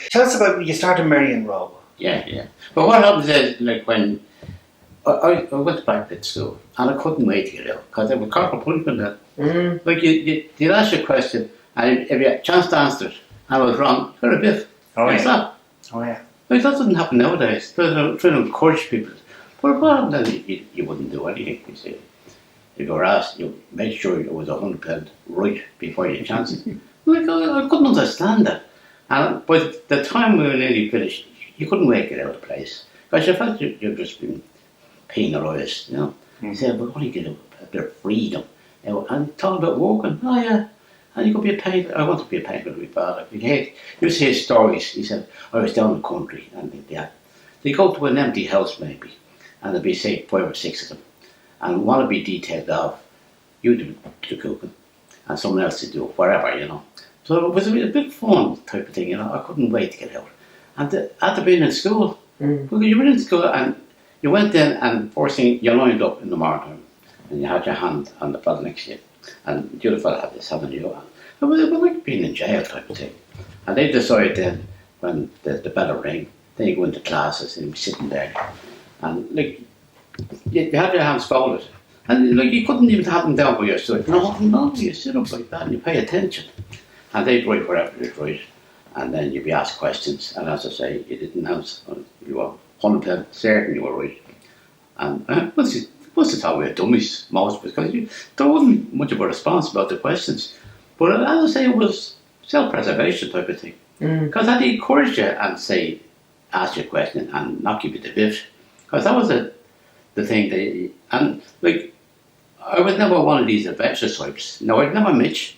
Tell us about you started Marion Row. Yeah. But what happens is, like, when I went to back school and I couldn't wait to get out because there was corporal punishment then. Like, you'd ask you a question and if you had a chance to answer it and I was wrong, you're a biff. Oh, Like yeah. that. Oh, yeah. Like, that doesn't happen nowadays. They're trying to encourage people. But what happened then, you wouldn't do anything. You see. If you were asked, you made sure it was 100% right before you chance it. Like, I couldn't understand that. And by the time we were nearly finished, you couldn't wait to get out of the place. Because you felt you've just been penalised, you know. You said, but only get a bit of freedom. And talk about working. Oh, yeah. And you could be a painter. I wanted to be a painter with my father. He used to hear stories. He said, I was down in the country and they'd go to an empty house maybe and there'd be, say, 5 or 6 of them. And one would be detailed off. You do the cooking and someone else to do whatever, you know. So it was a bit fun type of thing, you know. I couldn't wait to get out. And after being in school, because you were in school and you went in and first thing you lined up in the morning and you had your hand on the fella next to you. And the other fella had this hand on you. It was like being in jail type of thing. And they decided then when the bell would ring, then you go into classes and you'd be sitting there. And like you had your hands folded. And like you couldn't even have them down by your side. No, you sit up like that and you pay attention. And they'd write whatever they'd write. And then you'd be asked questions. And as I say, you didn't answer. You were 100% certain you were right. And most of the time we were dummies, most, because there wasn't much of a response about the questions. But as I say, it was self-preservation type of thing. Because I'd encourage you and say, ask you a question and not give you the bit. Because that was the thing. And like, I was never one of these adventure types. No, I'd never mitch.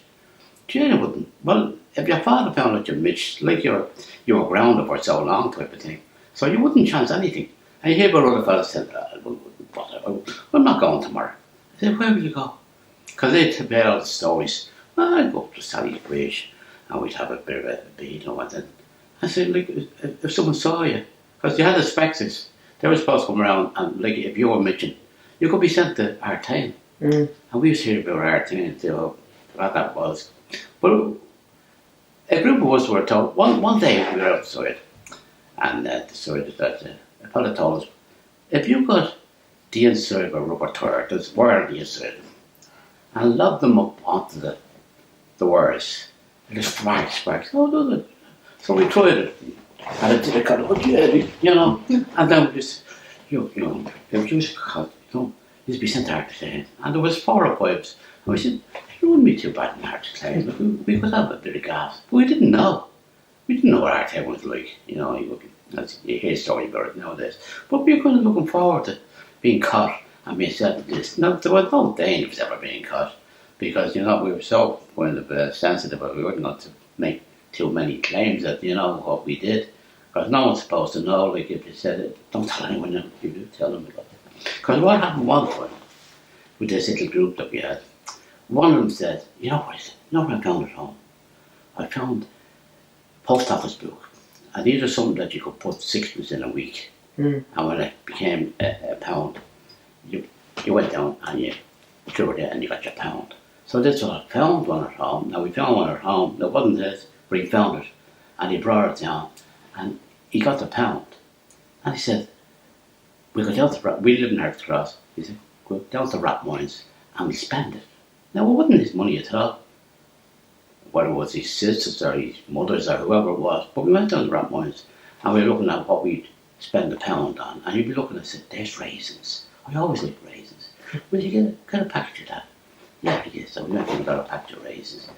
Jane wouldn't. Well, if your father found out you mitched, like you were grounded for so long type of thing. So you wouldn't chance anything. And you hear about other fellas saying, I'm not going tomorrow. I said, where will you go? Because they'd tell all the stories. Well, I'd go up to Sally's Bridge and we'd have a bit of a beat and then I said, like, if someone saw you, because you had the specters, they were supposed to come around and, like, if you were mitching, you could be sent to Artane. And we used to hear about Artane and say, oh, what that was. But a group of us were told, one day we were outside and decided that a fellow told us, if you got the inside of a rubber tire, there's wire on the inside, and lob them up onto the wires, and just sparks. Oh, does it? So we tried it, and it did a kind of, you know, and then we just, you know, it was just, you know, you'd be sent to Artane, and there was 4 or 5 of us, and we said, it wouldn't be too bad in Artane, we could have a bit of gas, but we didn't know. We didn't know what Artane was like, you know, you hear a story about it nowadays, but we were kind of looking forward to being caught and being sent to this. No, there was no danger of ever being caught because, you know, we were so kind of sensitive that we weren't going to make too many claims that, you know, what we did. Because no one's supposed to know, like if you said it, don't tell anyone, if you do, tell them about it. Because what happened one time with this little group that we had, one of them said, you know what I found at home? I found a post office book. And these are something that you could put 6 in a week. And when it became a pound, you went down and you threw it in and you got your pound. So this was I found one at home. Now we found one at home. That wasn't this, but he found it. And he brought it down. And he got the pound. And he said, we live in Hertz Cross. He said, go down to Rat Mines and we spend it. Now it wasn't his money at all. Whether it was his sisters or his mothers or whoever it was. But we went down to Rat Mines and we were looking at what we'd spend a pound on. And you'd be looking and say, there's raisins. I always like raisins. Will you get a package of that? Yeah, he did. So we went and got a package of raisins.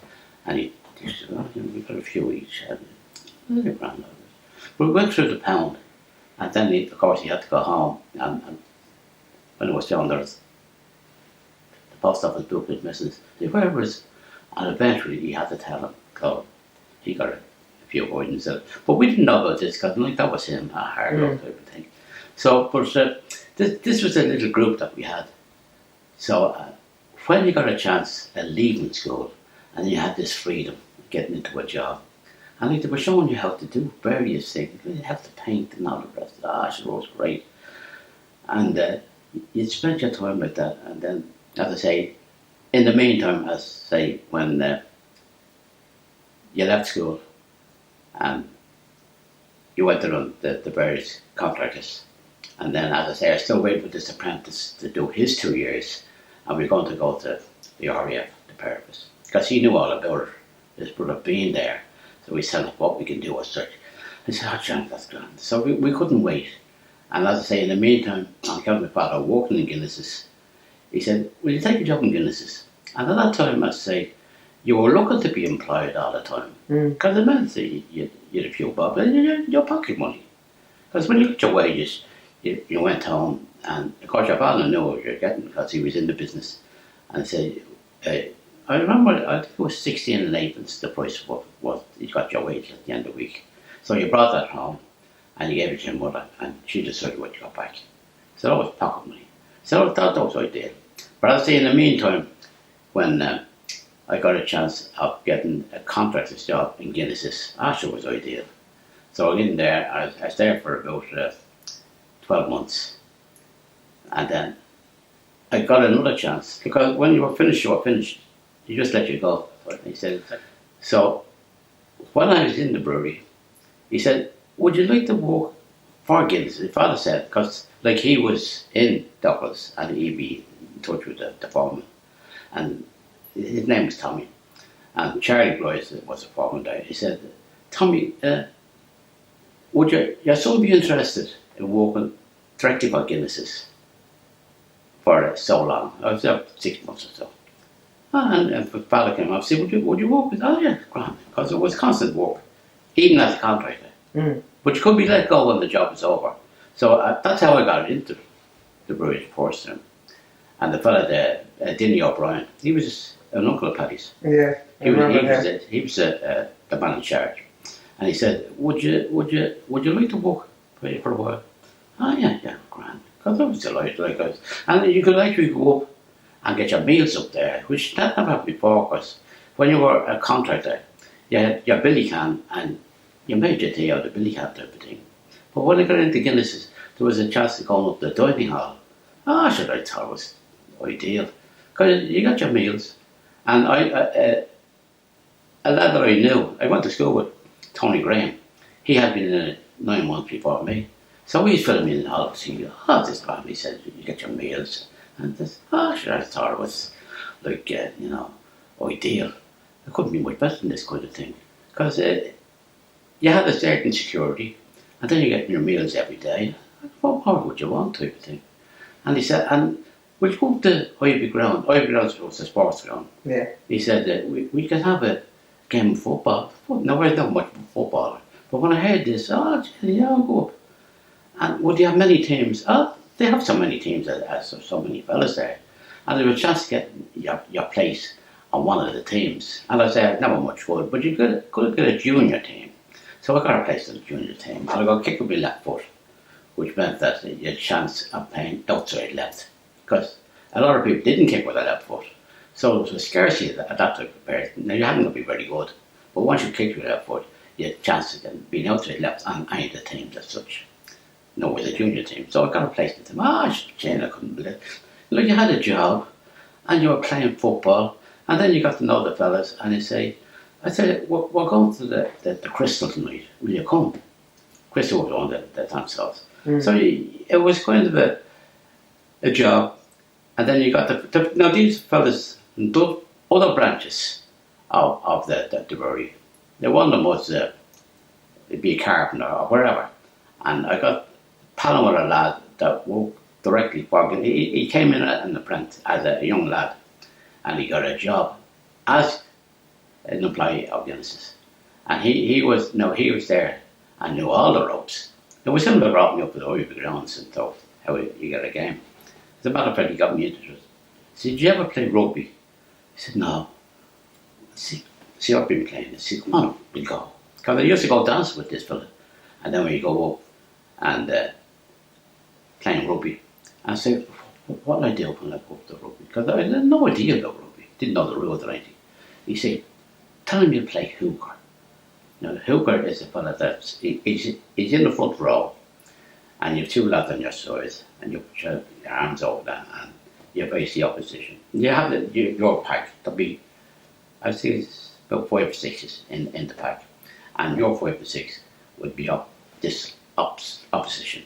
And he said, oh, we got a few each. And but we went through the pound. And then, of course, he had to go home. And when it was down there, the post office book was missing. Where was? And eventually he had to tell him, because he got a few words himself. But we didn't know about this because like, that was him, a hard luck type of thing. So, but this was a little group that we had. So when you got a chance at leaving school and you had this freedom, getting into a job, and like, they were showing you how to do various things. You have to paint and all the rest. It was great. And you'd spend your time with that. And then, as I say, in the meantime, as say, when you left school and you went to run the various contractors. And then, as I say, I still waited for this apprentice to do his 2 years, and we are going to go to the RAF, the pair of us, because he knew all about it, his brother being there. So we said what we can do as such. I said, oh, John, that's grand. So we couldn't wait. And as I say, in the meantime, on account of my father working in Guinness's, he said, will you take a job in Guinness's? And at that time, I'd say, you were looking to be employed all the time. Because it meant that you had a few bob in your pocket money. Because when you got your wages, you went home, and of course your father knew what you were getting because he was in the business. And I said, I remember, I think it was 16 and 8 the price of what you got your wage at the end of the week. So you brought that home, and you gave it to your mother, and she decided what you got back. So that was pocket money. So that was ideal. But I'd say in the meantime, when I got a chance of getting a contractor's job in Guinness's, actually was ideal. So I got in there, I was there for about 12 months. And then I got another chance, because when you were finished, you just let you go. He said, so when I was in the brewery, he said, would you like to work for Guinness? His father said, because like he was in Douglas and he'd be in touch with the foreman. And his name was Tommy. And Charlie Bryce was the foreman there. He said, Tommy, would your son be interested in working directly for Guinness's for so long? I was there 6 months or so. And my father came up and said, would you work with? Oh yeah, grand. Because it was constant work, even as a contractor. But you could be let go when the job was over. So that's how I got into the brewery first. And the fella there, Dinny O'Brien, he was an uncle of Paddy's. Yeah, he was the man in charge. And he said, would you like to work for a while? Oh yeah, grand. Because I was delighted. And you could actually go up and get your meals up there, which that never happened before, because when you were a contractor, you had your billy can and you made your tea out of the billy can type of thing. But when I got into Guinness's, there was a chance to go up the dining hall. I thought it was ideal, because you got your meals. And a lad that I knew, I went to school with, Tony Graham. He had been in it 9 months before me. So he's filling me in all the thing. This man, he said, you get your meals. And this, I thought it was like, ideal. It couldn't be much better than this kind of thing. Because you had a certain security, and then you get your meals every day. What more would you want, type of thing? And he said, and we'll go to Ivy Ground. Ivy Ground was the sports ground. Yeah. He said that we can have a game of football. Now, I don't much of a footballer, but when I heard this, I'll go up. And would you have many teams? They have so many teams, as so many fellas there. And there was a chance to get your place on one of the teams. And I said, never much good, but you could get a junior team. So I got a place in the junior team. And I got kicked with my left foot, which meant that you had a chance of playing outside left. Because a lot of people didn't kick with their left foot. So there was a scarcity at that type of person. Now, you hadn't got to be very good. But once you kicked with your left foot, you had a chance of being outside left on any of the teams as such. No, with a junior team. So I got a place in the team. Shane, I couldn't believe it. Look, you had a job, and you were playing football, and then you got to know the fellas, and I said, we're going to the Crystal tonight. Will you come? Crystal was on the themselves. So it was kind of a job, and then you got now these fellas, those other branches of the brewery. One of them was be a carpenter or wherever, and I got Palom with a lad that worked directly for him. He came in an apprentice as a young lad, and he got a job as an employee of Guinness's. And he was there and knew all the ropes. It was him that brought me up with the Ivy Grounds and thought how you get a game. As a matter of fact, he got me into it. He said, did you ever play rugby? I said, no. See, I've been playing. I said, come on, we'll go. Because I used to go dancing with this fella. And then when you go up and playing rugby, I said, what will I do when I go up to rugby? Because I had no idea about rugby. Didn't know the rules or anything. He said, tell him you play hooker. Now, the hooker is a fella that's he's in the front row, and you have two lads on your side, and you put your arms over that, and you face the opposition. You have your pack. There'll be, I think it's about 5 or 6 in the pack, and your 5 or 6 would be up this opposition.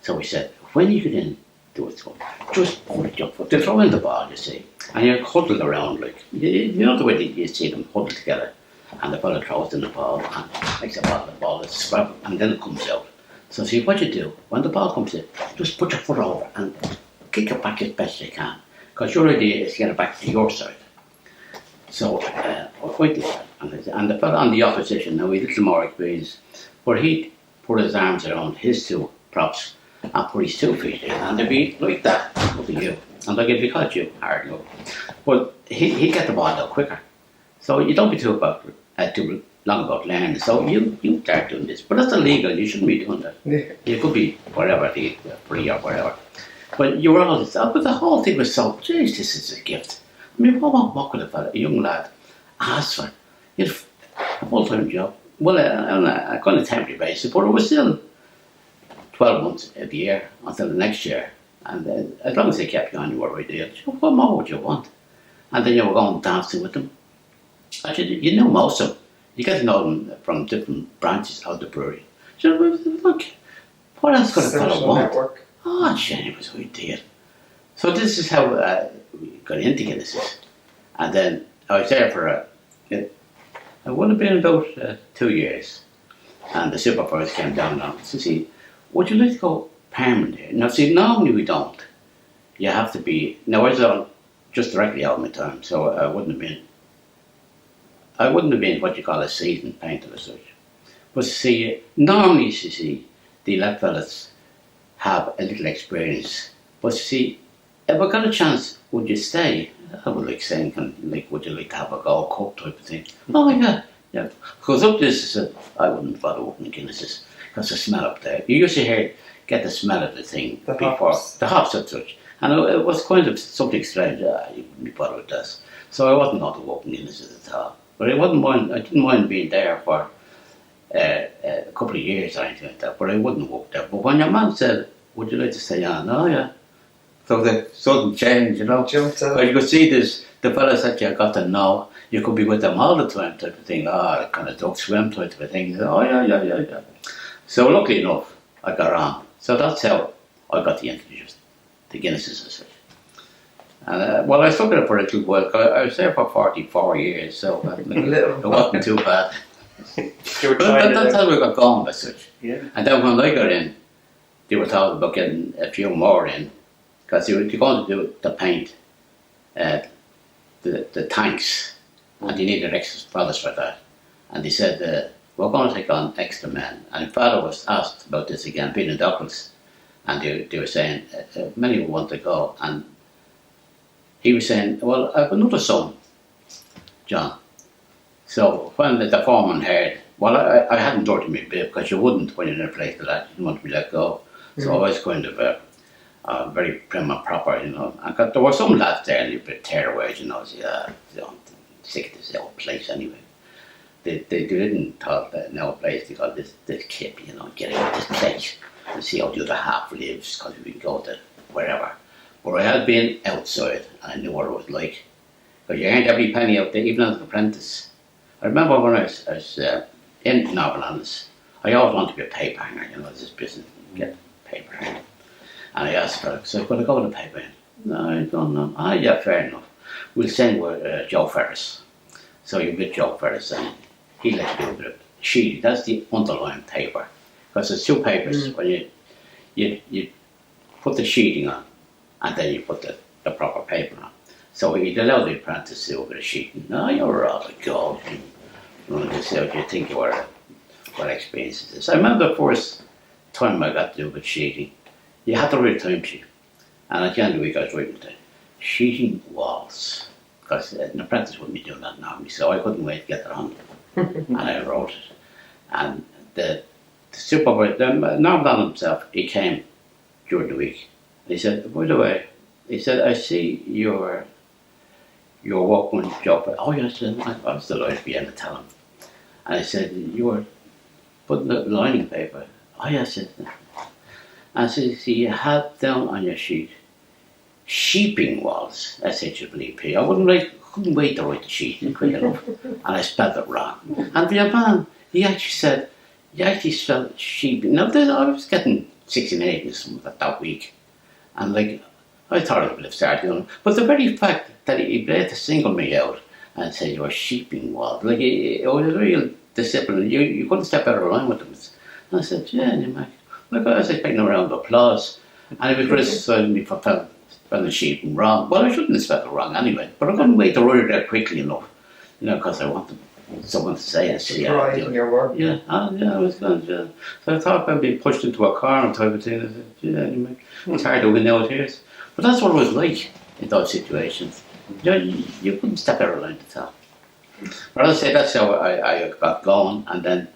So he said, when you get in, do it, so just put your foot, they throw in the ball, you see, and you huddle around, like, you know the way that you see them huddle together, and the fella throws in the ball, and makes the ball is scrabble, and then it comes out. So see what you do, when the ball comes in, just put your foot over and kick it back as best you can, because your idea is to get it back to your side. So, I did that, and the fella on the opposition, now he's a little more experienced, but he'd put his arms around his two props, and put his 2 feet in, and they'd be like that, look at you. And like if he caught you hard, look. But he'd get the ball out quicker. So you don't be too long about learning. So you start doing this. But that's illegal, you shouldn't be doing that. Yeah. You could be whatever, free or whatever. But you were all this, but the whole thing was so, geez, this is a gift. I mean, what could a young lad ask for? He had a full-time job. Well, on a kind of temporary basis, but it was still 12 months of the year until the next year, and as long as they kept you on, you were ideal. What more would you want? And then you were going dancing with them. Actually, you know most of them. You get to know them from different branches of the brewery. So look, what else could a fellow want? Network. Oh, gee, it was ideal. So this is how we got into Guinness. And then I was there for it would have been about 2 years, and the supervisor came down and said, see, would you like to go permanent here? Now, see, normally we don't. You have to be. Now, I was on just directly out of my time, so I wouldn't have been what you call a seasoned painter as such. But see, normally, you see, the lad fellas have a little experience. But see, if I got a chance, would you stay? I would like saying, would you like to have a go cook type of thing? Oh, yeah. Because up this, I wouldn't bother opening Guinnesses. Because the smell up there. You usually get the smell of the thing before the hops and such. And it was kind of something strange. You wouldn't be bothered with this. So I wasn't going to open Guinnesses at all. But I didn't mind being there for a couple of years or anything like that. But I wouldn't work there. But when your man said, would you like to stay on? Oh, yeah. So the sudden change, you know. But you could see this, the fellas that you got to know, you could be with them all the time type of thing. Oh, kind of duck swim type of thing. Oh, yeah. So luckily enough, I got on. So that's how I got the introduced to Guinnesses as such. And I stuck at it for a little while. I was there for 44 years, so it wasn't too bad. But that's how we got going as such. Yeah. And then when I got in, they were talking about getting a few more in, because they were going to do the paint, the tanks, and they needed extra fellas for that. And they said, we're going to take on extra men. And Father was asked about this again, being in Douglas, and they were saying, many will want to go. And he was saying, well, I have another son, John. So when the foreman heard, well, I hadn't dirty my bib, because you wouldn't when you're in a place like that, you didn't want to be let go. So I was kind of very prim and proper, you know. And there were some lads there, and they were tearaways, you know, I'm sick of this old place anyway. They didn't talk that in our place, they got this kip, you know, get out of this place and see how the other half lives, because we can go to wherever. But I had been outside, and I knew what it was like. Because you earned every penny out there, even as an apprentice. I remember when I was in Northern Ireland, I always wanted to be a paper hanger, you know, this business, get paper hanger. And I asked her, so could I go to the paper hanger? No, I don't know. Ah, yeah, fair enough. We'll send with Joe Ferris. So you get Joe Ferris, and he let you do a bit of sheeting. That's the underlying paper. Because there's two papers, when you put the sheeting on, and then you put the proper paper on. So he'd allow the apprentice to do a bit of sheeting. No, you're all a god. You want to see what you think you were, what experience is this. I remember the first time I got to do a bit of sheeting, you had to write a time sheet. And at the end of the week I was writing the sheeting walls. Because an apprentice wouldn't be doing that normally, so I couldn't wait to get it on. And I wrote it. And the supervisor, Norman himself, he came during the week. And he said, by the way, he said, I see your workman job. Oh yes, I was delighted to be able to tell him. And I said, you were putting the lining paper. Oh yes, and I said, see, you had down on your sheet, sheeping walls, S-H-E-P. I couldn't wait to write the sheet quick enough. And I spelled it wrong. And the man, he actually said, you actually sell sheep. Now, I was getting 68 or something that week. And like, I thought it would have started going. But the very fact that he had to single me out and say you were sheeping wild, like, it was a real discipline. You couldn't step out of line with them. And I said, yeah, and like, I was expecting a round of applause. And he was criticising me for spelling sheep wrong. Well, I shouldn't have spelled it wrong anyway. But I couldn't wait to write it out quickly enough, because I wanted someone to say it. So, Pride in your work. Yeah, I was going to. So I thought about being pushed into a car and type of thing. I said, yeah, anyway, it's hard to win out here. But that's what it was like in those situations. You couldn't step out of line to tell. But I'll say that's how I got going, and then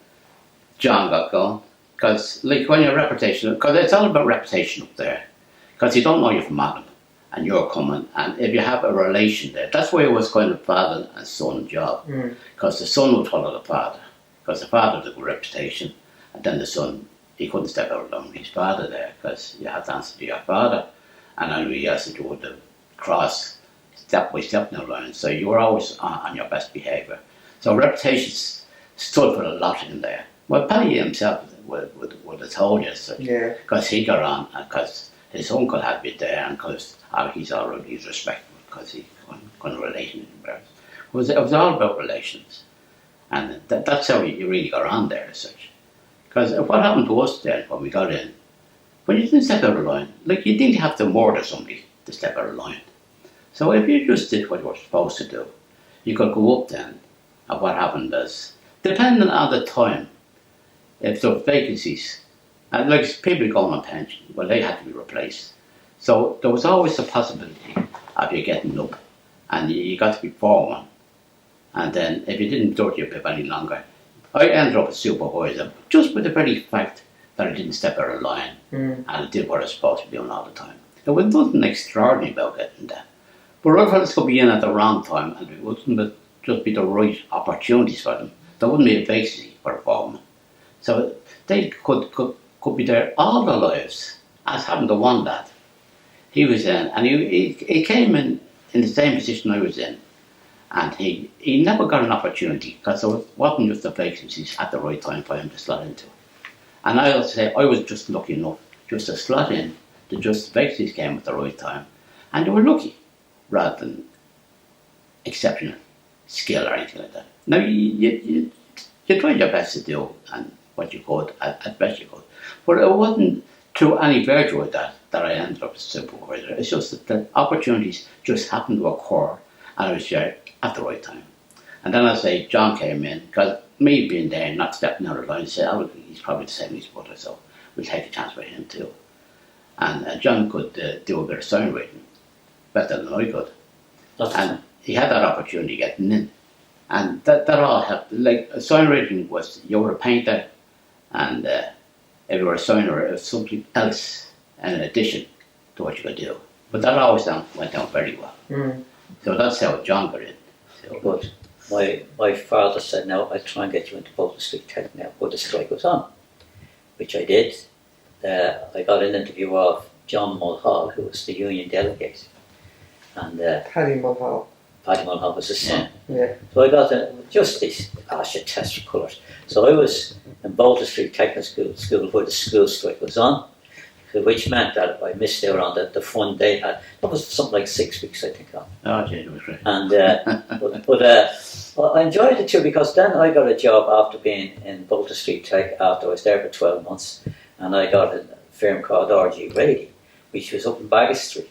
John got going. Because, like, when your reputation, because it's all about reputation up there. Because you don't know you from Adam, and you're coming, and if you have a relation there, that's why it was kind of father and son job. Because the son would follow the father, because the father had a good reputation, and then the son, he couldn't step out alone his father there, because you had to answer to your father, and I really asked you would cross step by step now line, so you were always on your best behaviour. So reputation stood for a lot in there. Well, Paddy himself would have told you such, because he got on, because his uncle had been there, and because he's already respectful, because he kind of relation in birth. It was all about relations, and that's how you really got on there as such. Because what happened to us then when we got in, when you didn't step out of line, like, you didn't have to murder somebody to step out of line. So if you just did what you were supposed to do, you could go up then, and what happened is, depending on the time, if there were vacancies, and like people going on pension, well, they had to be replaced. So there was always a possibility of you getting up, and you got to be foreman. And then if you didn't do your bib any longer, I ended up as supervisor just with the very fact that I didn't step out of line and I did what I was supposed to be doing all the time. There was nothing extraordinary about getting that. But other fellas could be in at the wrong time, and it wouldn't just be the right opportunities for them. There wouldn't be a vacancy for a foreman. So they could be there all their lives, as happened to one lad. He was in, and he came in the same position I was in, and he never got an opportunity, because there wasn't just the vacancies at the right time for him to slot into. And I'll say I was just lucky enough just to slot in, the just vacancies came at the right time, and they were lucky, rather than exceptional skill or anything like that. Now, you tried your best to do and what you could, at best you could. But it wasn't through any virtue of that I ended up as a supervisor. It's just that the opportunities just happened to occur, and I was there at the right time. And then I say John came in, because me being there and not stepping out of line, I said, oh, he's probably the same as his brother, so we'll take a chance with him too. And John could do a bit of sign writing better than I could. And he had that opportunity getting in. And that all helped. Like, sign writing was, you were a painter, and if you were a signer, it was something else in addition to what you could do. But that always went down very well. So that's how John got in. So, but my father said, no, I'll try and get you into Bolton Street Tech now, but the strike was on, which I did. I got an interview of John Mulhall, who was the union delegate. And Paddy Mulhall. Paddy Mulhall was his son. Yeah. So I got just this, I should test for colours. So I was in Bolton Street Technical School where the school strike was on, which meant that I missed out on the fun they had. That was something like 6 weeks, I think. oh, gee, it was great. And well, I enjoyed it too, because then I got a job after being in Bolton Street Tech after I was there for 12 months, and I got a firm called RG Grady, which was up in Baggot Street.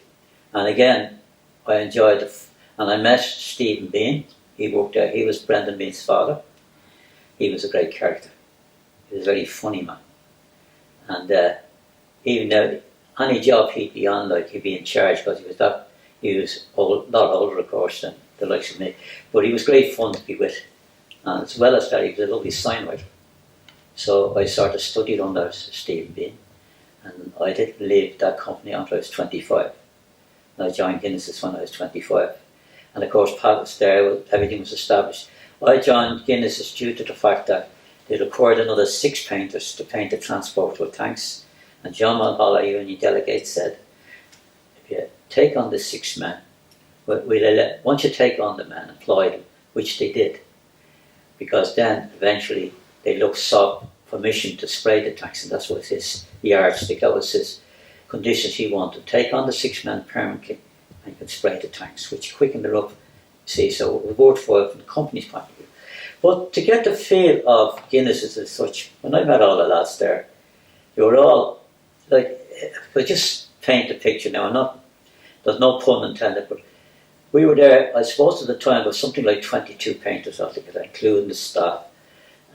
And again, I enjoyed it, and I met Stephen Bean. He worked there. He was Brendan Bean's father. He was a great character. He was a very funny man. And even though any job he'd be on, like, he'd be in charge, because he was a lot older, of course, than the likes of me. But he was great fun to be with. And as well as that, he was a lovely sign writer. So I sort of studied under Stephen Bean. And I didn't leave that company until I was 25. And I joined Guinness when I was 25. And of course, Pat was there, everything was established. I joined Guinness due to the fact that they required another 6 painters to paint the transportable tanks. And John Mulhall, our union delegate, said, if you take on the 6 men, once you take on the men, employ them, which they did. Because then, eventually, they looked permission to spray the tanks, and that's what his yardstick, that was his conditions he wanted. Take on the 6-man permanently and you could spray the tanks, which quickened it up. See, so it was worthwhile from the company's point of view. But to get the feel of Guinness as such, when I met all the lads there, they were all like, if I just paint the picture now, there's no pun intended, but we were there, I suppose at the time, there was something like 22 painters altogether, including the staff,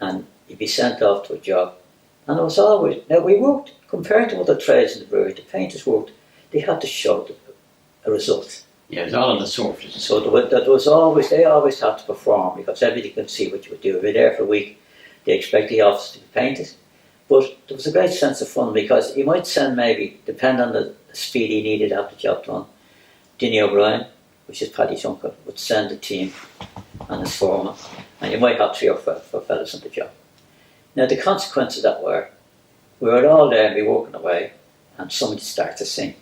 and you'd be sent off to a job. And it was always, now we worked, compared to other trades in the brewery, the painters worked, they had to show a result. Yeah, it's all on the surface. So they always had to perform because everybody could see what you would do. If you're there for a week, they expect the office to be painted. But there was a great sense of fun because you might send maybe, depending on the speed he needed to have the job done, Dinny O'Brien, which is Paddy's uncle, would send a team and his foreman, and you might have 3 or 4 fellas on the job. Now the consequences of that were, we were all there and we were walking away, and somebody started to sing.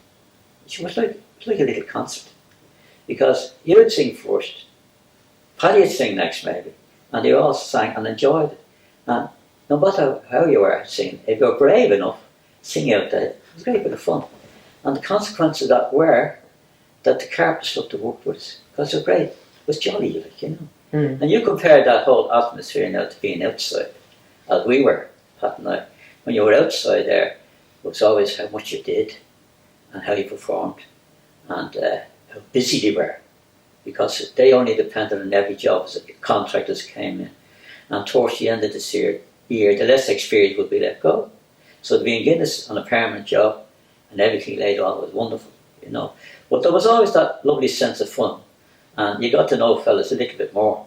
It was like a little concert. Because you would sing first, Paddy would sing next maybe, and they all sang and enjoyed it. And no matter how you were singing, if you were brave enough, sing out there, it was a great bit of fun. And the consequences of that were that the carpets loved to work with us, because they were great. It was jolly, like, you know. And you compare that whole atmosphere now to being outside, as we were, Pat and I. When you were outside there, it was always how much you did, and how you performed, and how busy they were, because they only depended on every job as the contractors came in. And towards the end of this year, the less experienced would be let go. So to be in Guinness on a permanent job and everything laid on was wonderful, you know. But there was always that lovely sense of fun, and you got to know fellas a little bit more.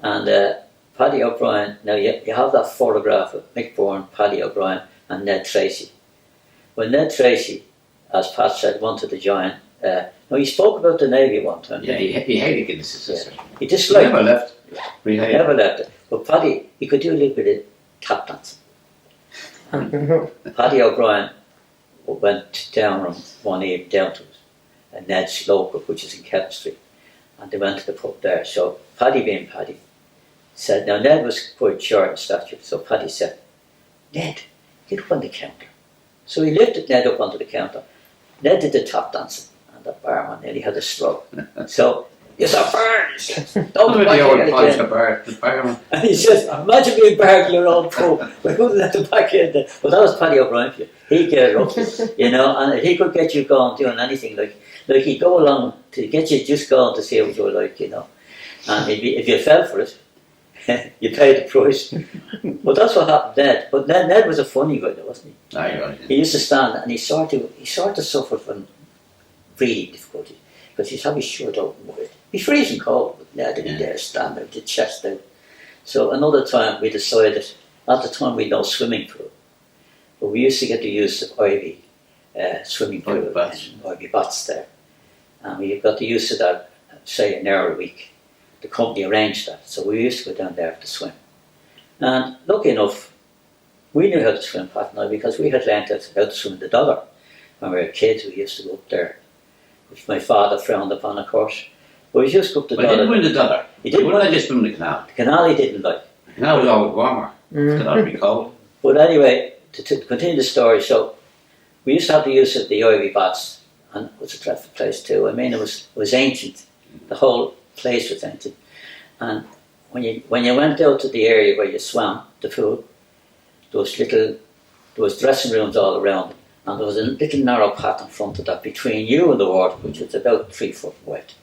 And Paddy O'Brien, now you have that photograph of Mick Bourne, Paddy O'Brien and Ned Tracy. When Ned Tracy, as Pat said, wanted to join, no, he spoke about the Navy one time. Yeah, he hated Guinness' sister. He disliked He never left. He never left it. But Paddy, he could do a little bit of tap dancing. Paddy O'Brien went down one evening down to Ned's local, which is in Kevin Street, and they went to the pub there. So Paddy, being Paddy, said, now Ned was quite short in stature, so Paddy said, Ned, get up on the counter. So he lifted Ned up onto the counter. Ned did the tap dancing. The barman nearly had a stroke. So, yes, I burns. Don't Look back at the in old again. the barman. And he says, imagine being barred in your own pub. We couldn't let the back in there. Well, that was Paddy O'Brien for you. He'd get it up, you know, and he could get you going doing anything. Like he'd go along to get you just going to see what you were like, you know. And if you fell for it, you paid the price. But that's what happened then. But Ned was a funny guy, though, wasn't he? He used to stand and he sort of suffered from breathing difficulties, because he'd have his shirt open wide. He's freezing cold, but Ned didn't dare stand out, the chest out. So another time we decided, at the time we had no swimming pool, but we used to get the use of Ivy swimming pool, Ivy baths there. And we got the use of that, say, an hour a week. The company arranged that, so we used to go down there to swim. And lucky enough, we knew how to swim, Pat and I, because we had learned how to swim the Dogger. When we were kids, we used to go up there, which my father frowned upon, of course. But we just go up the Dogger. He didn't win the Dogger. He didn't win. I just swim the canal. The canal he didn't like. The canal was always warmer. The canal would be cold. But anyway, to continue the story, so we used to have the use of the Ivy baths, and it was a dreadful place too. I mean, it was ancient. The whole place was ancient. And when you went out to the area where you swam, the pool, there was dressing rooms all around, and there was a little narrow path in front of that between you and the water, which was about 3 foot wide.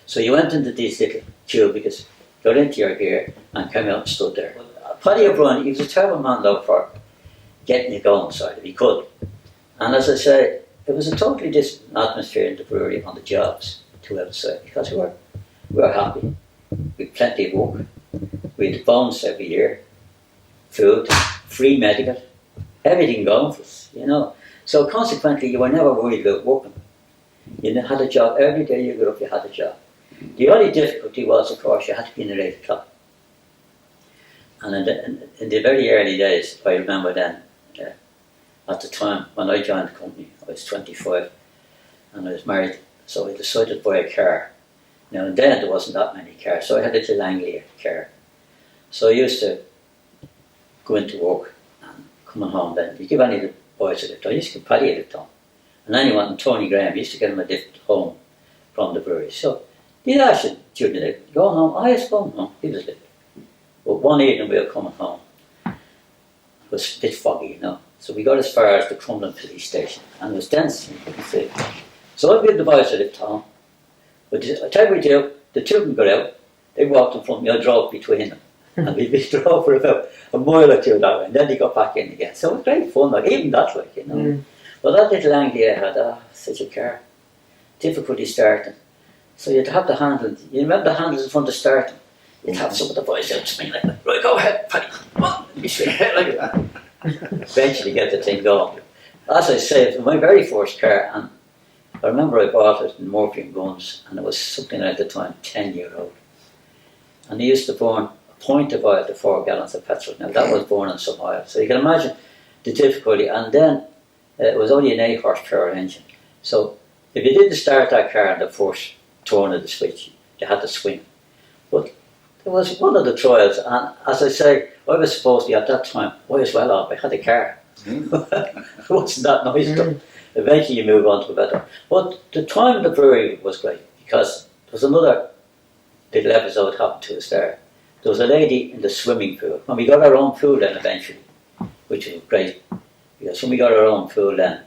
So you went into these little tubics, got into your gear, and came out and stood there. Paddy O'Brien, he was a terrible man though for getting you going inside if he could. And as I say, it was a totally different atmosphere in the brewery on the jobs to outside, because we were happy. We had plenty of work. We had bonus every year, food, free medical, everything going for us, you know. So consequently, you were never worried about working. You had a job every day you got up, you had a job. The only difficulty was, of course, you had to be in at 8 o'clock. And in the very early days, I remember then, at the time when I joined the company, I was 25 and I was married, so I decided to buy a car. Now and then there wasn't that many cars, so I had a little Anglia car. So I used to going to work and coming home then, you give any of the boys a lift. I used to give Paddy a lift home. And anyone, and Tony Graham, used to get him a lift home from the brewery. So the actually during the day, going home, I was going home, he was lift. But one evening we were coming home. It was a bit foggy, So we got as far as the Crumlin police station, and it was dense, you could see. So I gave the boys a lift home. But I tell you what we do, the two of them got out, they walked in front of me, I drove between them. And we drove for about a mile or two that way, and then they got back in again. So it was great fun, even that way, But that little Anglia had such a car. Difficulty starting. So you'd have the handle, you remember the handles in front of starting? You'd have some of the boys out swinging like that. Right, go ahead, Paddy. Come on. You swing ahead like that. Eventually get the thing going. As I say, it was my very first car, and I remember I bought it in Murphy and Guns, and it was something like at the time, 10-year-old. And they used to burn a pint of oil to 4 gallons of petrol. Now that was burning some oil. So you can imagine the difficulty. And then it was only an 8 horsepower engine. So if you didn't start that car in the first turn of the switch, you had to swing. But there was one of the trials, and as I say, I was supposed to, at that time, I was well off, I had a car. It wasn't that nice stuff. Eventually you move on to a better. But the time in the brewery was great, because there was another little episode happened to us there. There was a lady in the swimming pool, and we got our own pool then eventually, which was great, because when we got our own pool then,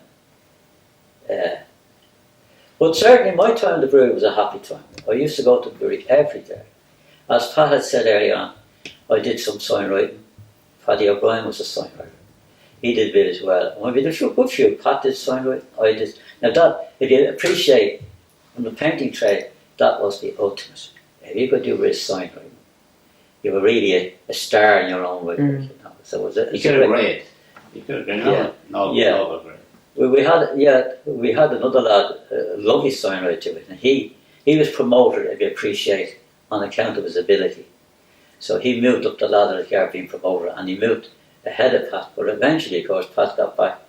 but certainly my time in the brewery was a happy time. I used to go to the brewery every day. As Pat had said earlier on, I did some sign writing. Paddy O'Brien was a sign writer. He did a bit as well. And when we did a good few, Pat did sign writing, I did. Now that, if you appreciate, from the painting trade, that was the ultimate. If you could do with sign writing, you were really a star in your own way. So it was you could have read. You could have read. We had another lad, a lovely sign writer to it, and he was promoted, if you appreciate, on account of his ability. So he moved up the ladder of the car being promoted, and he moved ahead of Pat. But eventually, of course, Pat got back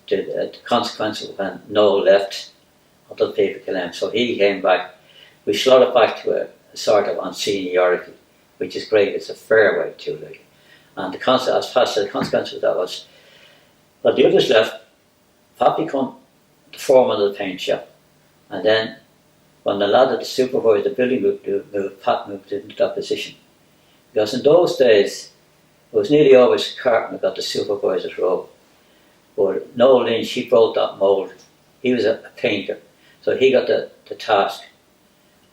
to the consequence of when Noel left until people came. So he came back. We slotted back to a sort of on seniority, which is great. It's a fair way to like. And as Pat said, the consequence of that was, well, the others left. Pat became the foreman of the paint shop, and then when the lad at the supervisor, the building moved, Pat moved into that position. Because in those days, it was nearly always Carton that got the supervisor's role. But Noel Lynch, he brought that mould. He was a painter, so he got the task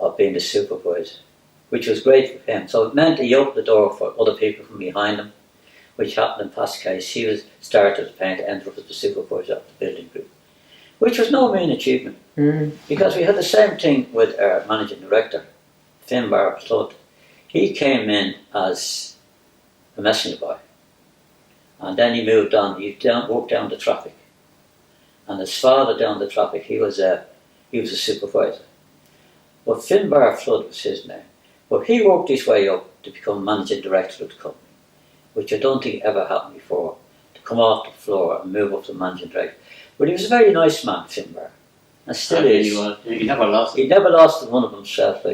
of being the supervisor, which was great for him. So it meant he opened the door for other people from behind him, which happened in Pat's case. He was started as a painter, ended up as the supervisor of the building group, which was no mean achievement. Because we had the same thing with our managing director, Finbar Flood. He came in as a messenger boy, and then he moved on. He worked down the traffic, and his father down the traffic. He was a supervisor. But Finbar Flood was his name. But he worked his way up to become managing director of the company, which I don't think ever happened before. To come off the floor and move up to managing director. But he was a very nice man, Finbar. And still is. He never lost it. He never lost the one of himself,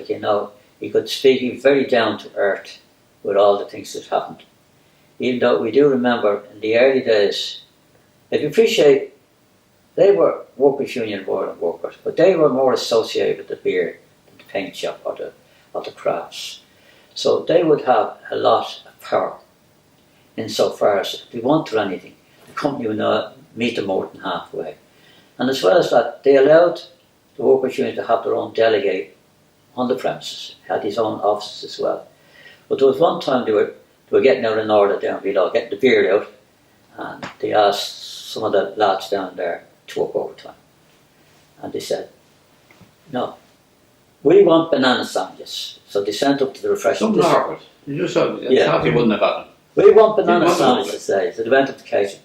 he could speak, he was very down to earth with all the things that happened. Even though we do remember in the early days, if you appreciate, they were workers' union workers, but they were more associated with the beer than the paint shop or the crafts. So they would have a lot of power insofar as if they wanted anything, the company would not meet them more than halfway. And as well as that, they allowed the workers' union to have their own delegate on the premises, had his own offices as well. But there was one time they were getting out an order down below, getting the beer out, and they asked some of the lads down there to work overtime. And they said, no, we want banana sandwiches. So they sent up to the refreshment. Something awkward. You just thought he wouldn't have gotten. We want banana sandwiches, so they went up to the kitchen.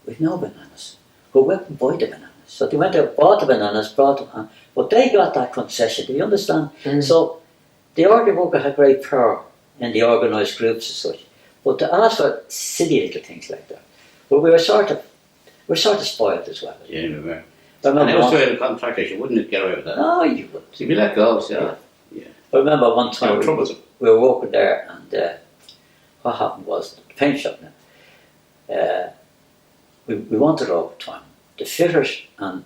We've no bananas. But we can buy the bananas. So they went out, bought the bananas, brought them, but they got that concession, do you understand? So the ordinary worker had great power in the organised groups and such, but to ask for silly little things like that, but we were sort of spoiled as well. Yeah, we were. And also the contractors, you wouldn't get away with that. No, you wouldn't. So if you let go, yeah. I remember one time we were working there, and what happened was the paint shop now. We wanted overtime. The fitters and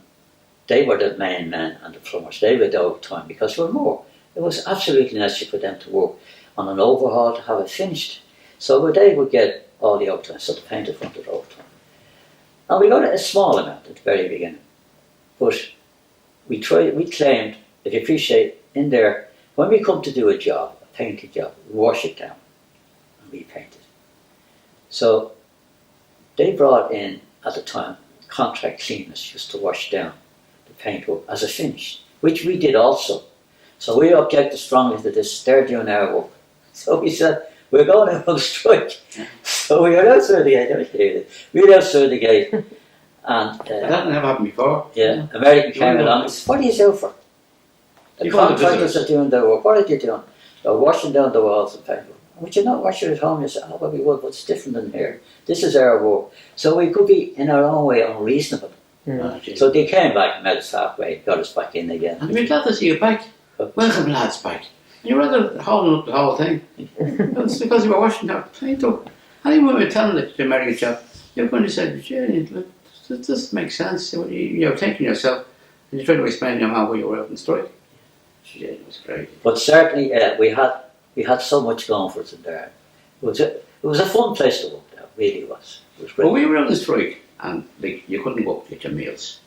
they were the main men and the plumbers. They were the overtime because there were more. It was absolutely necessary for them to work on an overhaul to have it finished. So they would get all the overtime. So the painters wanted overtime. And we got a small amount at the very beginning. But we claimed, if you appreciate, in there, when we come to do a job, a painting job, we wash it down and we paint it. So they brought in, at the time, contract cleaners just to wash down the paintwork as a finish, which we did also. So we objected strongly to this. They're doing our work. So we said, we're going out on strike. So we were outside the gate. We were outside the gate. And that never happened before. Yeah, American came along and said, what are you out for? The contractors are doing their work. What are you doing? They're washing down the walls and paintwork. Would you not wash it at home? You say, oh, well, we would, but it's different than here. This is our work. So we could be, in our own way, unreasonable. So they came back and met us halfway, got us back in again. And we're glad to see you back. Welcome, lads, back. And you rather holding up the whole thing. It's because you were washing that paint up. And even when we were telling the American chap, you're going to say, Jenny, look, this makes sense. You're thinking yourself, and you try to explain to your man why you were out on strike. Yeah, it was great. But certainly, we had so much going for us in there. It was a fun place to work. It really was. It was great. Well, we were on the strike, and like, you couldn't go up get your meals.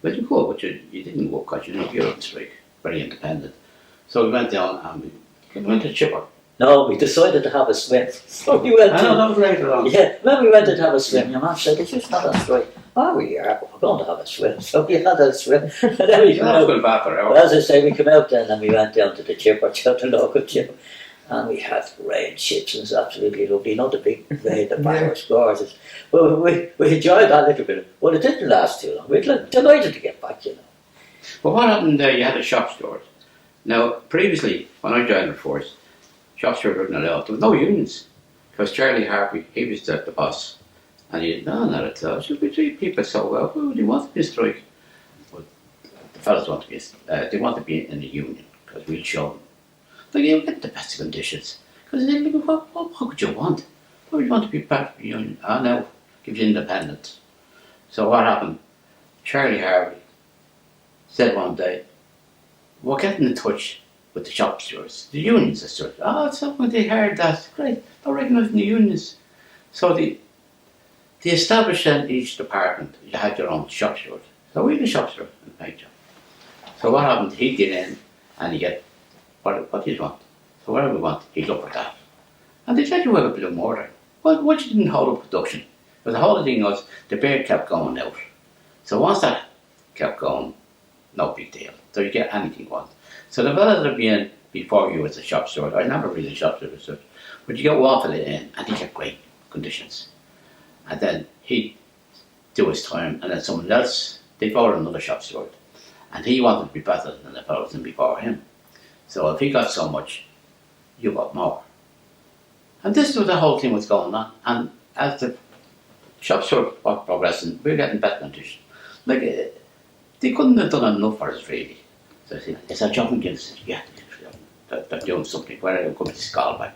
Well, you could, but you didn't go because you were on strike. Very independent. So we went down and we went to Chipper. No, we decided to have a swim. So we went that was later on. Yeah, when we went to have a swim, your man said, "If you're not on strike, oh, we are. We're going to have a swim." So we had a swim. And then we came out. Well, as I say, we came out then and we went down to the Chipper, to the local Chipper. And we had rain chips and it was absolutely lovely. Not the big rain, the bar was gorgeous. Well, we enjoyed that little bit. Well, it didn't last too long. We were delighted to get back, But what happened there, you had a shop steward. Now, previously, when I joined the force, shop steward wasn't allowed. There was no unions. Because Charlie Harvey, he was the boss. And he said, no, not at all. We treat people so well. Why would you want to be a strike? But the fellas want to be, they want to be in the union. Because we'll show them. Like, you get the best conditions. Because they think, what could you want? Why would you want to be part of the union? Ah, no, gives you independence. So what happened? Charlie Harvey said one day, we're getting in touch with the shop stewards, the unions as such. Oh, it's something they heard that. Great, they're recognising the unions. So they established in each department, you had your own shop steward. So we had a shop steward in the paint shop. So what happened? He'd get in and he'd get, what do you want? So whatever we want, he'd look for that. And they said you have a bit of more there. Well, what you didn't hold up production? But the whole thing was, the beer kept going out. So once that kept going, no big deal. So you get anything you want. So the fellas that would be in before you as a shop steward, I never really shop steward as such, but you get one fella in and he get great conditions. And then he'd do his time and then someone else, they'd go to another shop steward. And he wanted to be better than the fellas in before him. So if he got so much, you got more. And this was the whole thing was going on. And as the shop steward was progressing, we were getting better conditions. Like, they couldn't have done enough for us really. So I said, is that job in Guinness? Yeah, they're doing something. Where I come to Scalback,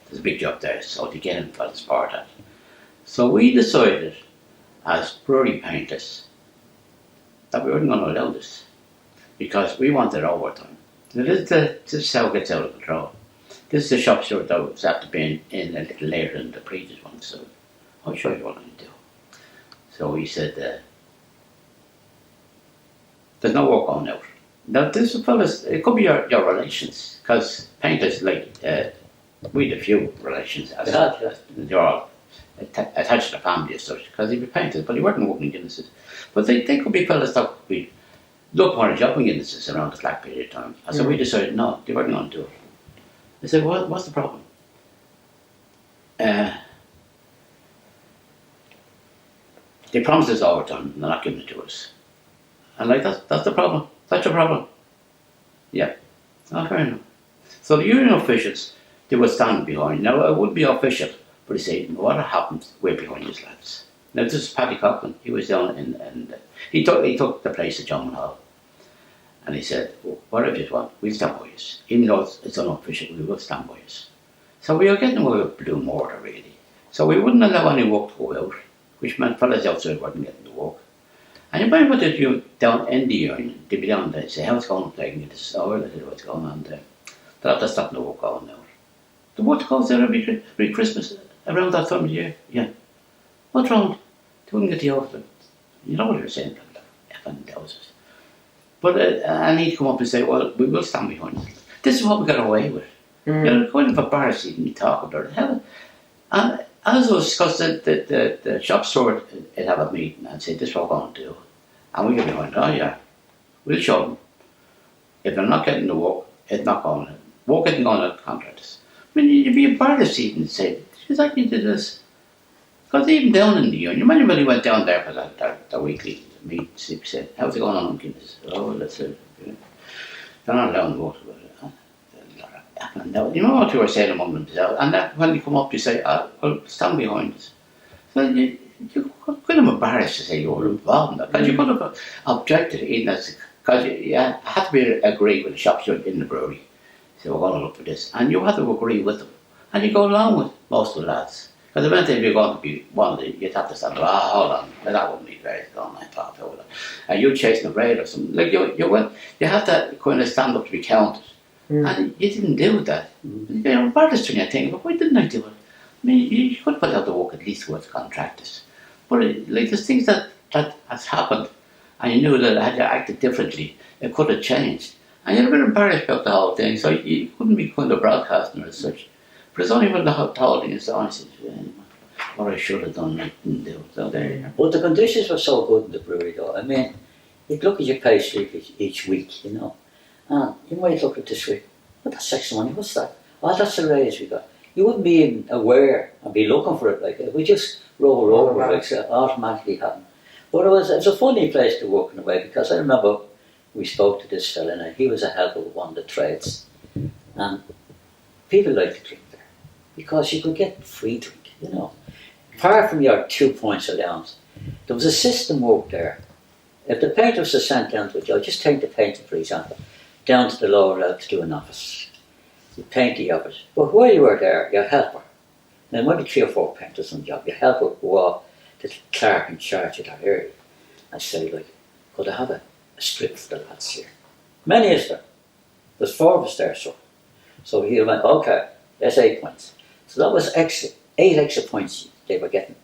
there's a big job there, so they get in for the part of that. So we decided, as brewery painters, that we weren't going to allow this. Because we wanted overtime. Now this is how it gets out of control. This is the shop steward that was after being in a little later than the previous one, so I'll show you what I do. So he said, there's no work going out. Now this fellas, it could be your relations, because painters like, we had a few relations, they're all attached to the family as such, because they'd be painters, but they weren't working in Guinnesses. But they could be fellas that could be looking for a job in Guinnesses around the slack period of time. And so we decided, no, they weren't going to do it. They said, well, what's the problem? They promised us overtime, and they're not giving it to us. And like, that's the problem. That's your problem. Yeah. Oh, fair enough. So the union officials, they would stand behind. Now, it wouldn't be official, but they say, what happened? We're behind these lads. Now, this is Paddy Coughlin. He was down and he took the place at John Hall. And he said, whatever you want, we'll stand by you. Even though it's unofficial, we will stand by you. So we were getting away with blue mortar, really. So we wouldn't allow any work to go out, which meant fellas outside weren't getting to work. And you might put it you down in the union, they'd be down there and say, how's it going playing in the soil? I said, what's going on there? They'll have to stop the work going out. The work goes there every Christmas, around that time of year, yeah. What's wrong? They wouldn't get the offer. You know what you're saying, effing doses. But and he'd come up and say, well, we will stand behind it. This is what we got away with. You're kind of embarrassed even to talk about it. Hell, and as it was discussed, the shop steward would have a meeting and say, this is what we're going to do. And we get behind, oh yeah, we'll show them. If they're not getting the work, it's not going to. Work isn't going to contract us. I mean, you'd be embarrassed even to say, she's like you did this. Because even down in the union, you remember when he went down there for that weekly meeting, he said, how's it going on in Guinness? Oh, that's it. They're not allowing to work about it. And you know what you were saying among themselves, and that when you come up, you say, well, stand behind us. So you're kind of embarrassed to say you were involved in that, because you could have objected, because you had to be agree with the shop steward in the brewery. So we're going to look for this, and you had to agree with them, and you go along with most of the lads. Because eventually, if you're going to be one of the, you'd have to stand, hold on, that wouldn't be very long, I thought, and you're chasing a rail or something. Like you have to kind of stand up to be counted. And you didn't do that. You're embarrassed when you think, but why didn't I do it? I mean, you could put out the work at least towards contractors. But like there's things that has happened, and you knew that had you acted differently, it could have changed. And you're a bit embarrassed about the whole thing, so you couldn't be kind of broadcasting or as such. But it's only when the whole thing is on, I said, what I should have done, I didn't do. So there you go. But the conditions were so good in the brewery, though. I mean, you'd look at your pay slip each week, you know. And you might look at this week, what that's extra money, what's that? Oh, that's a raise we got. You wouldn't be even aware and be looking for it like that. We just roll over like so automatically happen. But it was a funny place to work in a way, because I remember we spoke to this fella and he was a helper with one of the trades. And people liked to drink there because you could get free drink, you know. Apart from your 2 points allowance, there was a system worked there. If the painters were sent down to a job, just take the painter for example, down to the lower level to do an office. You paint the office. But while you were there, your helper, now there might be 3 or 4 painters on the job, your helper would go off to the clerk in charge of that area and say, like, could I have a strip for the lads here? Many is there. There's 4 of us there, so he went, okay, that's 8 points. So that was 8 extra points they were getting.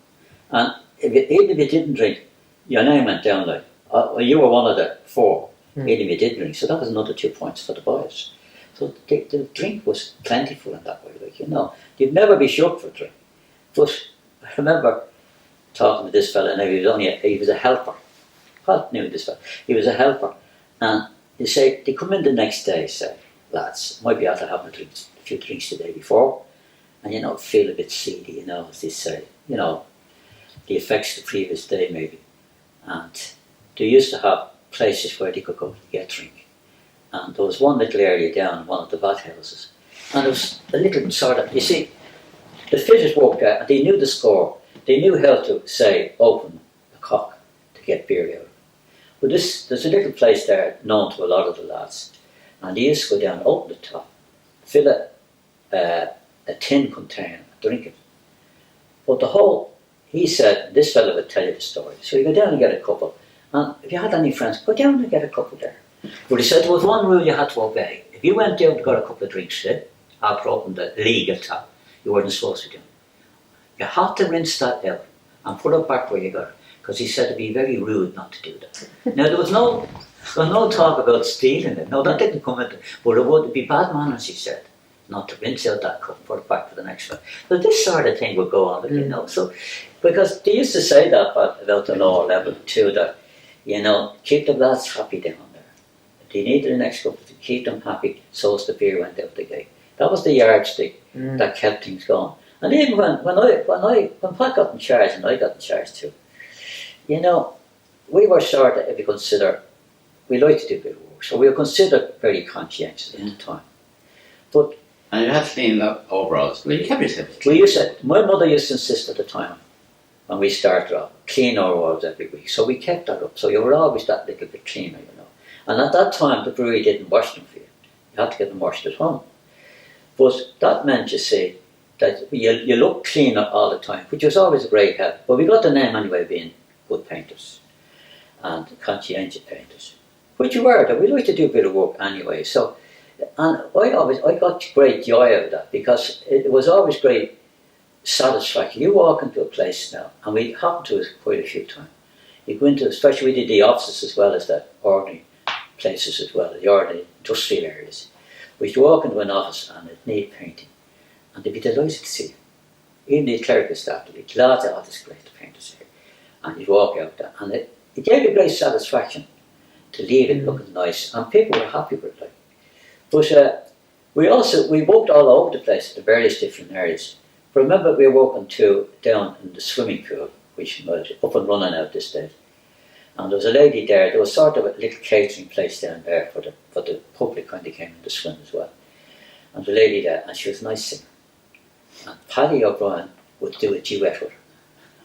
And even if you didn't drink, your name went down like, you were one of the 4. Even if you did drink, so that was another 2 points for the boys. So the drink was plentiful in that way, like, you know. You'd never be short for a drink. But I remember talking to this fella, and he was a helper. I knew this fella. He was a helper. And they come in the next day, say, lads, might be able to have a few drinks the day before, and, you know, feel a bit seedy, you know, as they say, you know, the effects of the previous day maybe. And they used to have places where they could go to get drink. And there was one little area down in one of the vat houses. And there was a little sort of, you see, the fitters worked there and they knew the score. They knew how to, say, open the cock to get beer out. But there's a little place there known to a lot of the lads. And they used to go down, open the top, fill a tin container, drink it. But he said, this fella would tell you the story. So you go down and get a couple. And if you had any friends, go down and get a couple there. But he said there was one rule you had to obey. If you went down to get a couple of drinks after opening the legal tap, you weren't supposed to do it. You had to rinse that out and put it back where you got it. Because he said it'd be very rude not to do that. Now there was no talk about stealing it. No, that didn't come into it. But it would be bad manners, he said, not to rinse out that cup and put it back for the next one. But this sort of thing would go on, you know. So, because they used to say that about the lower level too, that, you know, keep the lads happy down there. If they needed an extra cup to keep them happy, so as the beer went out the gate. That was the yardstick that kept things going. And even when Pat got in charge and I got in charge too, you know, we were sort of, if you consider, we liked to do a bit of work, so we were considered very conscientious at the time. But and you had to clean up overalls. Well, you kept yourself clean. My mother used to insist at the time, when we started off, clean overalls every week. So we kept that up. So you were always that little bit cleaner, you know. And at that time, the brewery didn't wash them for you. You had to get them washed at home. But that meant, you see, that you look clean all the time, which was always a great help. But we got the name anyway, being good painters and conscientious painters, which you were. That we like to do a bit of work anyway. So, and I got great joy out of that, because it was always great satisfaction. You walk into a place now, and we happened to it quite a few times. You go into, especially we did the offices as well as the ordinary places as well, the ordinary industrial areas. We'd walk into an office and it need painting, and they'd be delighted to see you. Even the clerical staff would be glad to have this great painters here. And you'd walk out there, and it gave you great satisfaction to leave it looking nice, and people were happy with it. Like. But we walked all over the place, the various different areas. But remember, we were walking down in the swimming pool, which was up and running out this day. And there was a lady there. There was sort of a little catering place down there for the public when they came in to swim as well. And the lady there, and she was a nice singer. And Paddy O'Brien would do a duet with her.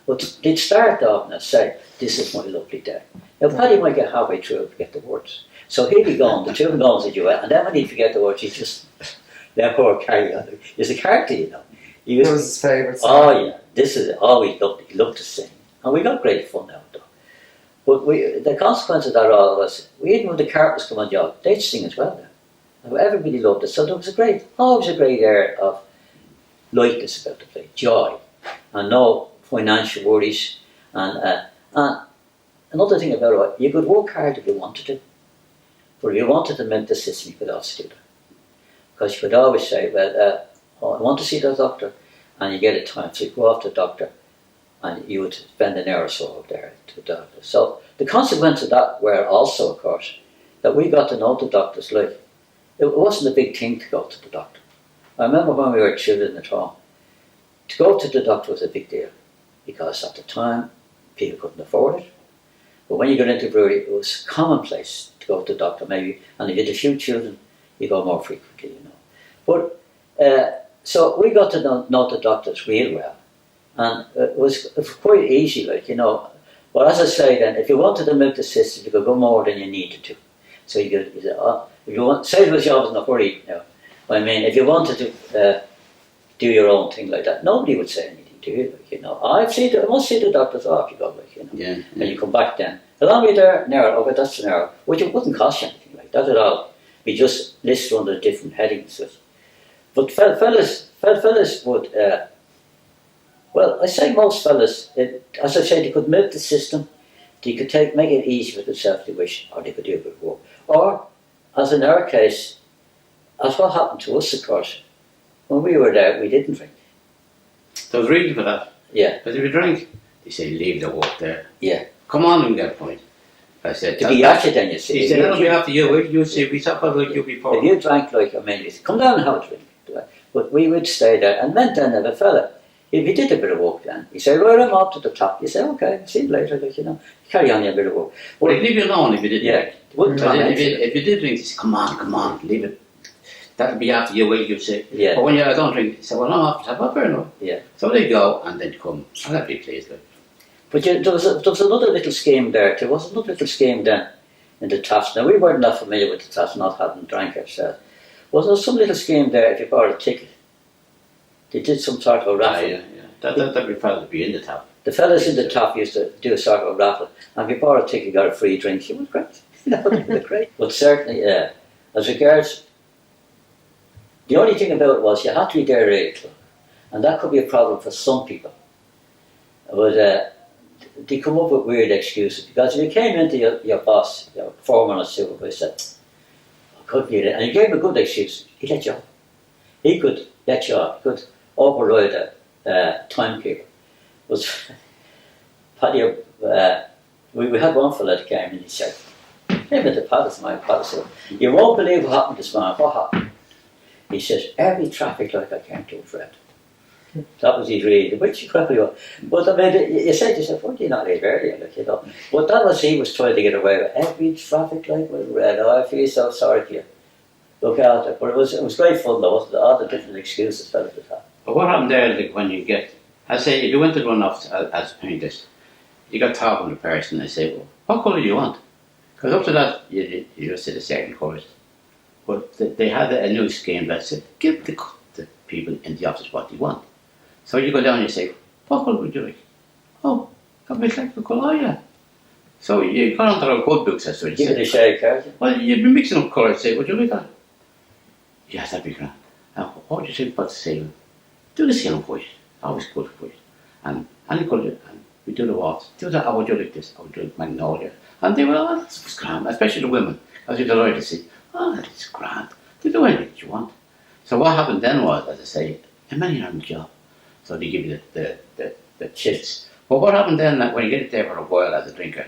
But they'd start off and say, "This is my lovely day." Now Paddy might get halfway through and forget the words. So he'd be going, the two of them going to duet, and then when he'd forget the words, he'd just let her carry on. He's a character, you know. It was his favourite song. Oh yeah, this is he loved to sing, and we got great fun out though. But the consequence of that all was, even when the carpenters come on job, they'd sing as well. Now, everybody loved it, so there was always a great air of lightness about the place, joy, and no financial worries. And another thing about it, you could work hard if you wanted to, but if you wanted to milk the system, you could also do that, because you could always say, "Well, I want to see the doctor," and you get a time, so you go off to the doctor, and you would spend an hour or so up there to the doctor. So the consequence of that were also, of course, that we got to know the doctors. Like, it wasn't a big thing to go to the doctor. I remember when we were children at home, to go to the doctor was a big deal, because at the time people couldn't afford it. But when you got into brewery, it was commonplace to go to the doctor, maybe, and if you had a few children, you go more frequently, you know. But so we got to know the doctors real well, and it was quite easy, like, you know. But as I say then, if you wanted to milk the system, you could go more than you needed to. So you could, if you want, say it was yours in a hurry, you know. I mean, if you wanted to do your own thing like that, nobody would say anything to you, like, you know. I must see the doctor's off, you go, like, you know. Yeah. And you come back then. How long are you there? An hour. Okay, that's an hour. Which it wouldn't cost you anything like that at all. We just list under different headings. But fellas would, well, I say most fellas, as I said, they could milk the system, they could make it easy for themselves if they wish, or they could do a bit of work. Or, as in our case, as what happened to us, of course, when we were there, we didn't drink. There was reason for that. Yeah. Because if you drink, they say, leave the work there. Yeah. Come on and get a point. I said, To be at you then, you see. he said, that'll be after you. You see, we suffered like you before. If you drank like, I mean, you said, come down and have a drink. But we would stay there, and then if a fella, if he did a bit of work then, he said, right, I'm up to the top. You say, okay, see you later, like, you know, carry on your bit of work. But they'd leave you alone if you didn't drink. Wouldn't If you did drink, they say, come on, leave it. That'll be after you, will you say. Yeah. But when you don't drink, you say, well, I'm off to have fair enough. Yeah. So they go, and then come, and I'd be pleased with. But there was another little scheme there. There was another little scheme then in the taps. Now, we weren't that familiar with the taps, not having drank ourselves. Well, there was some little scheme there if you bought a ticket. They did some sort of a raffle. Yeah. That'd be probably be in the tap. The fellas in the top used to do a sort of a raffle, and if you bought a ticket, you got a free drink. It was great. It was great. But certainly, as regards, the only thing about it was you had to be there at 8 o'clock, and that could be a problem for some people. But they come up with weird excuses, because if you came into your boss, your foreman or supervisor, said, I couldn't get it, and you gave him a good excuse, he'd let you off. He could let you off. He could override a timekeeper. Was Paddy, we had one fellow that came and he said, came into Paddy said, you won't believe what happened this morning. What happened? He says, every traffic light I came to was red. That was his read, which probably was. But I mean, you said to yourself, why do you not leave earlier? Like, you know. But that was, he was trying to get away with. Every traffic light was red. Oh, I feel so sorry for you. Look out there. But it was great fun though, wasn't it? All the different excuses fellas would have. But what happened there, like, when you get, I say, if you went to run off as a painter, you got talking to the person, they say, well, what colour do you want? Because up to that, you just did a certain course. But they had a new scheme that said, give the people in the office what they want. So you go down and you say, what colour would you like? Oh, got me like the colour, yeah. So you go on to the code books as well. Give it a shake, can't you? Well, you've been mixing up colours, say, would you like that? Yes, that'd be grand. Now, what would you say about the ceiling? Do the ceiling white, always good white. And any colour, and we do the walls. Do that, how would you like this? How would you like magnolia? And they were, oh, that's grand, especially the women. As you're delighted to see, oh, that's grand. They do anything that you want. So what happened then was, as I say, a many are on the job. So they give you the chips. But what happened then, that when you get it there for a while as a drinker,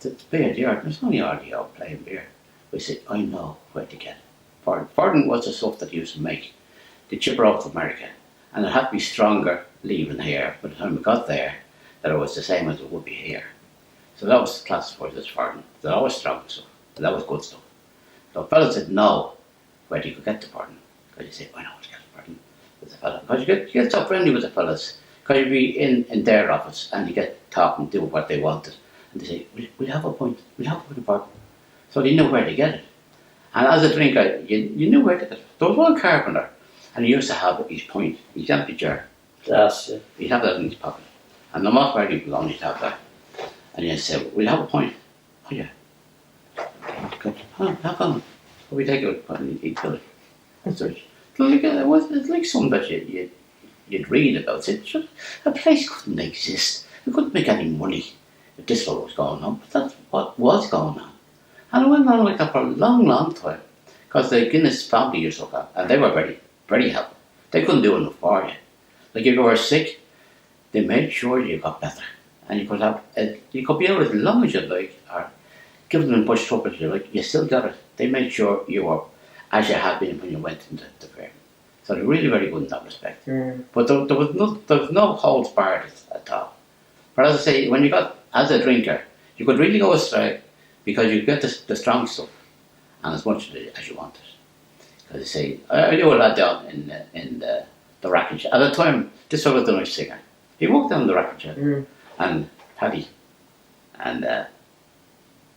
the beer, there's only already out playing beer. We said, I know where to get it. Forden was the stuff that you used to make. They chip it out of America. And it had to be stronger leaving here. By the time we got there, that it was the same as it would be here. So that was classified as Forden. That was strong stuff. And that was good stuff. So fellas said no, where you could get the Forden. Because you say, I know where to get the Forden with the fella. Because you get so friendly with the fellas. Because you be in their office and you get talking, do what they wanted. And they say, we'll have a point. We'll have a point of Forden. So they knew where to get it. And as a drinker, you knew where to get it. There was one carpenter, and he used to have his point, his empty jar. That's it. He'd have that in his pocket. And no matter where he belonged, he'd have that. And he'd say, we'll have a point. Oh yeah. Good. Oh, have fun. So we take it and he'd fill it. So it's like something that you'd read about. It's just, a place couldn't exist. It couldn't make any money if this was going on. But that's what was going on. And it went on like that for a long, long time. Because the Guinness family used to look at, and they were very, very helpful. They couldn't do enough for you. Like if you were sick, they made sure you got better. And you could have, you could be out as long as you like, or give them bush trouble as you like, you still got it. They made sure you were as you had been when you went into the fair. So they're really very good in that respect. But there was no holds barred at all. But as I say, when you got, as a drinker, you could really go astray because you get the strong stuff and as much as you wanted. Because you say, I knew a lad down in the racking chair. At the time, this fellow was the nice singer. He walked down the racking chair and Paddy, and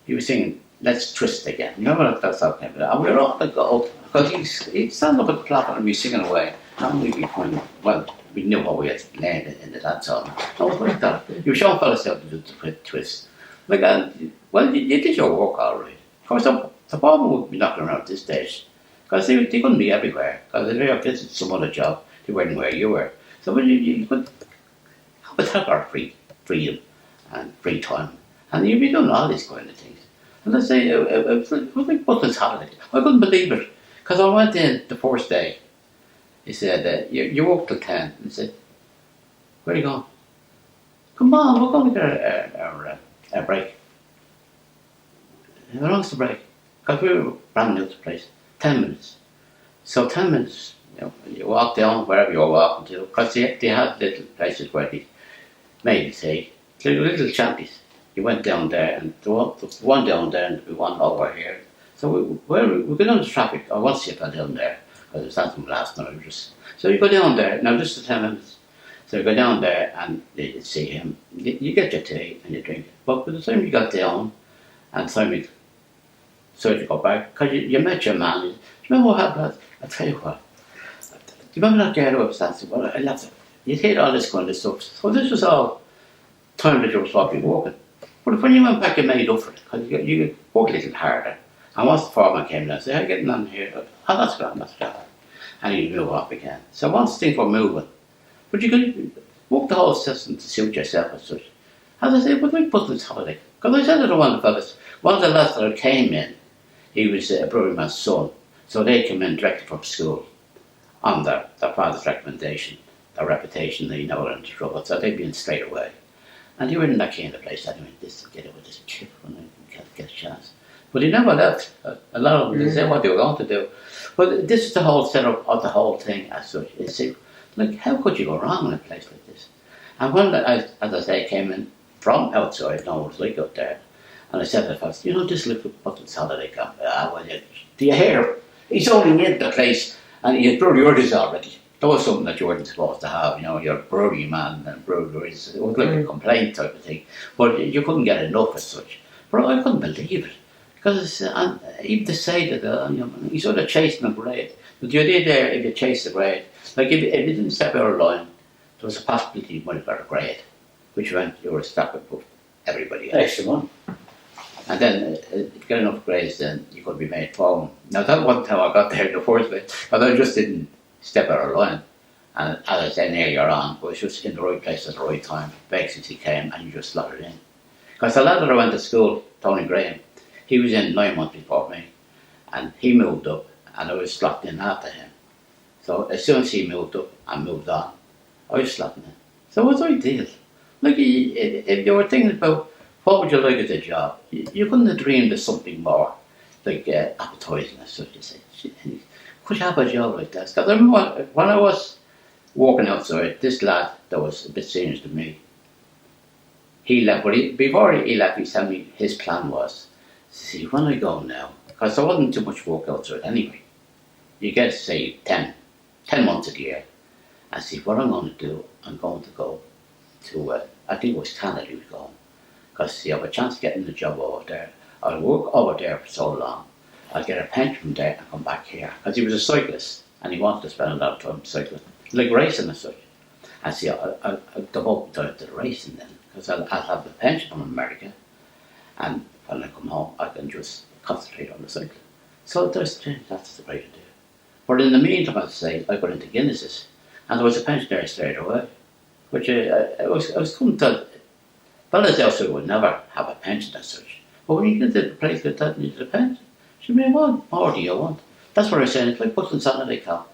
he was singing Let's Twist Again. You remember that song came out? And we were all like, oh, because he'd stand up and clap and be singing away. And we'd be going, well, we knew what we had learned in the dance song. I was like that. You were showing fellas how to do the twist. Like, well, you did your work all right. Of course, the problem would be knocking around at this stage. Because they couldn't be everywhere. Because if they were visiting some other job, they weren't where you were. So when you could have our freedom and free time. And you'd be doing all these kind of things. And I say, it was like Butler's holiday. I couldn't believe it. Because I went in the first day. He said, you work till 10. And he said, where are you going? Come on, we're going to get a break. How long's the break? Because we were brand new to the place. 10 minutes. So 10 minutes, you walk down wherever you're walking to. Because they had little places where they made, say, little shanties. You went down there, and there was one down there, and there was one over here. So we go down to traffic. I want to see if I'm down there, because it was something last night. So you go down there, now this is 10 minutes. So you go down there, and you see him. You get your tea, and you drink it. But by the time you got down, and the time you go back, because you met your man. You remember what happened? I'll tell you what. Do you remember that girl who was dancing? Well, I loved it. You'd hear all this kind of stuff. So this was all time that you were supposed to be walking. But when you went back, you made up for it, because you worked a little harder. And once the foreman came in and said, how are you getting on here? Oh, that's grand, that's grand. And you move off again. So once things were moving, but you could work the whole system to suit yourself as such. As I say, but we put this holiday. Because I said to one of the fellas, one of the lads that came in, he was a Brewery Man's son. So they came in directly from school on their father's recommendation, their reputation, they know they're into trouble. So they'd be in straight away. And they were in that kind of place, anyway, this to get it with this chip and get a chance. But he never left. A lot of them, they said what they were going to do. But this is the whole setup of the whole thing as such. You see, like, how could you go wrong in a place like this? And when, as I say, came in from outside, no one was like out there, and I said to the fellas, this little Butler's holiday camp, do you hear him? He's only in the place, and he's brewery orders already. That was something that you weren't supposed to have, you're a brewery man and breweries. It was like a complaint type of thing. But you couldn't get enough as such. But I couldn't believe it. Because even to say that, he's sort of chasing a grade. But the idea there, if you chase the grade, Like if you didn't step out of line, there was a possibility you might have got a grade, which meant you were a step above everybody else. Extra one. And then if you get enough grades, then you could be made foreman. Now that wasn't how I got there in the first place, but I just didn't step out of line. And as I said earlier on, I was just in the right place at the right time. Vacancy came and you just slotted in. Because the lad that I went to school, Tony Graham, he was in 9 months before me, and he moved up, and I was slotted in after him. So as soon as he moved up and moved on, I was slotting in. So it was ideal. Like if you were thinking about what would you like as a job, you couldn't have dreamed of something more like advertising as such. You say, could you have a job like that? Because I remember when I was walking outside, this lad that was a bit senior to me, he left, but before he left, he told me his plan was, see, when I go now, because there wasn't too much work outside anyway, you get, say, 10 months of the year, and see, what I'm going to do, I'm going to go to, I think it was Canada he was going, because see, I have a chance of getting a job over there. I'll work over there for so long, I'll get a pension from there and come back here, because he was a cyclist, and he wanted to spend a lot of time cycling, like racing and such. And see, I'll devote time to the racing then, because I'll have the pension from America, and when I come home, I can just concentrate on the cycling. So that's the way to do it. But in the meantime, I'd say, I got into Guinness's, and there was a pension there straight away, which I was coming to, fellas also would never have a pension as such. But when you get to the place like that and you get a pension, you mean, what more do you want? That's what I said, it's like putting something they call